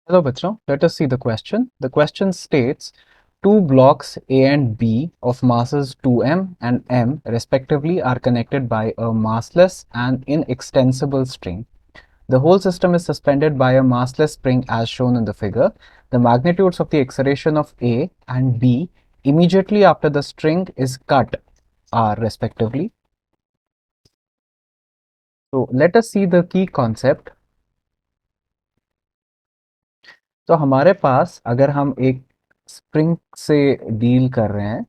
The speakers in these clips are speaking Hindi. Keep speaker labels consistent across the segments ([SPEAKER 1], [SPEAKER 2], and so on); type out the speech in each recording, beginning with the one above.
[SPEAKER 1] Hello, Bachchan. Let us see the question. The question states two blocks A and B of masses 2m and m respectively are connected by a massless and inextensible string. The whole system is suspended by a massless spring as shown in the figure. The magnitudes of the acceleration of A and B immediately after the string is cut are respectively. So let us see the key concept. तो हमारे पास अगर हम एक स्प्रिंग से डील कर रहे हैं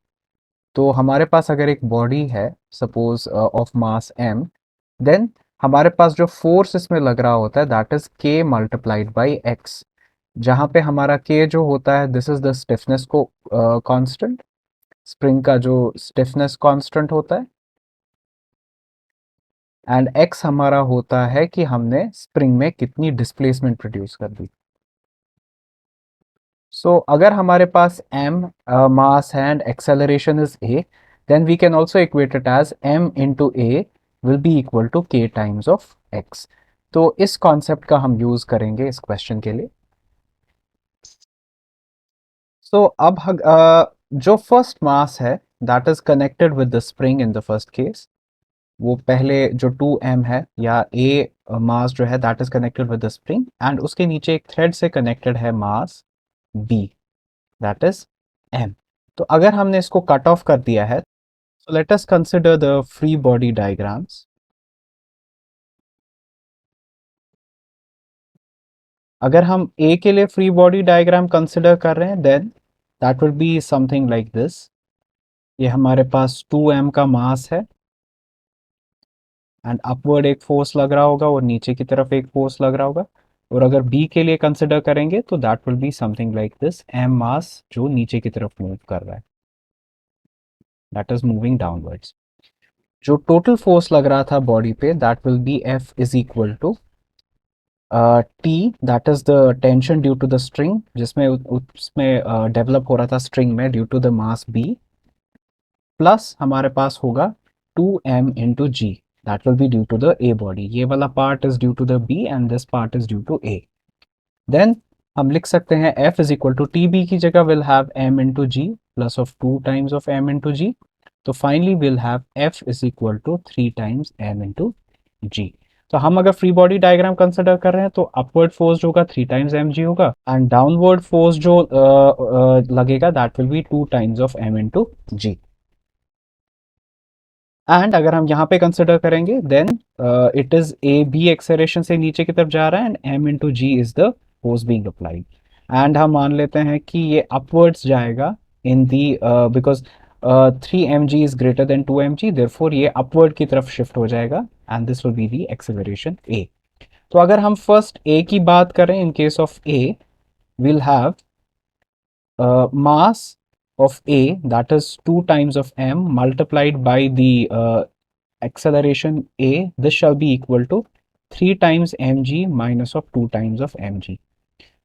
[SPEAKER 1] तो हमारे पास अगर एक बॉडी है suppose of mass m, then हमारे पास जो फोर्स इसमें लग रहा होता है that is k multiplied by x, जहाँ पे हमारा k जो होता है दिस इज द स्टिफनेस को कांस्टेंट, स्प्रिंग का जो स्टिफनेस कांस्टेंट होता है, एंड x हमारा होता है कि हमने स्प्रिंग में कितनी डिस्प्लेसमेंट प्रोड्यूस कर दी। So अगर हमारे पास m mass and acceleration is a, then we can also equate it as m into a will be equal to k times of x. तो इस कॉन्सेप्ट का हम यूज करेंगे इस क्वेश्चन के लिए। So अब जो फर्स्ट मास है that is connected with the spring in the first case, वो पहले जो 2m है या a मास जो है that is connected with the spring and उसके नीचे एक थ्रेड से कनेक्टेड है मास b, दैट इज m। तो अगर हमने इसको कट ऑफ कर दिया है so let us consider the free body diagrams। अगर हम a के लिए फ्री बॉडी डायग्राम कंसिडर कर रहे हैं then that will be something like this. ये हमारे पास 2m का मास है एंड अपवर्ड एक फोर्स लग रहा होगा और नीचे की तरफ एक फोर्स लग रहा होगा। और अगर b के लिए कंसिडर करेंगे तो that will be something like this, m mass जो नीचे की तरफ मूव कर रहा है, दैट इज मूविंग डाउनवर्ड्स। जो टोटल फोर्स लग रहा था बॉडी पे that will be F is equal to T, that is the tension due to the string जिसमें उसमें डेवलप हो रहा था स्ट्रिंग में due to the mass B, plus हमारे पास होगा 2m into g, that will B due to the A body. ये वाला part is due to the B and this part is due to A। Then हम लिख सकते हैं F is equal to T B की जगह will have m into g plus of 2 times of m into g. तो finally will have F is equal to 3 times m into g. तो हम अगर फ्री बॉडी डायग्राम कंसिडर कर रहे हैं तो अपवर्ड फोर्स जो होगा 3 टाइम्स एम जी होगा एंड डाउनवर्ड फोर्स जो लगेगा that will be 2 times of m into g. And अगर हम यहाँ पे कंसिडर करेंगे then it is a b acceleration से नीचे की तरफ जा रहा है and m into g is the force being applied. And हम मान लेते हैं कि ये अपवर्ड्स जाएगा in the because 3mg is greater than 2mg, therefore ये अपवर्ड की तरफ शिफ्ट हो जाएगा and this will be the acceleration a। तो अगर हम फर्स्ट a की बात करें in case of a will have mass of A that is 2 times of m multiplied by the acceleration a, this shall be equal to 3 times mg minus of 2 times of mg.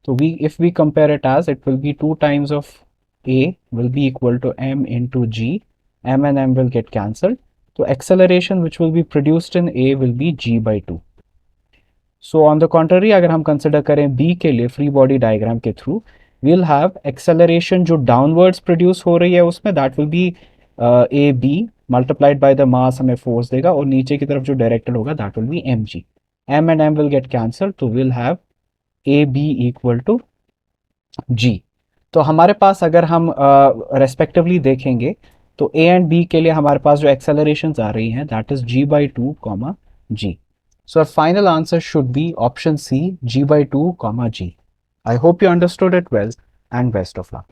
[SPEAKER 1] So if we compare it as, it will be 2 times of a will be equal to m into g, m and m will get cancelled, so acceleration which will be produced in a will be g by 2. So on the contrary अगर हम कंसिडर करें b के लिए फ्री बॉडी डायग्राम के थ्रू we'll have acceleration जो downwards produce हो रही है उसमें that will be a b multiplied by the mass हमें force देगा और नीचे की तरफ जो directed होगा that will be mg, m and m will get cancelled तो we'll have a b equal to g। तो हमारे पास अगर हम रेस्पेक्टिवली देखेंगे तो a एंड b के लिए हमारे पास जो एक्सेलरेशंस आ रही हैं that is g by 2 comma g। So our final answer should be option C, g by 2 comma g। I hope you understood it well and best of luck.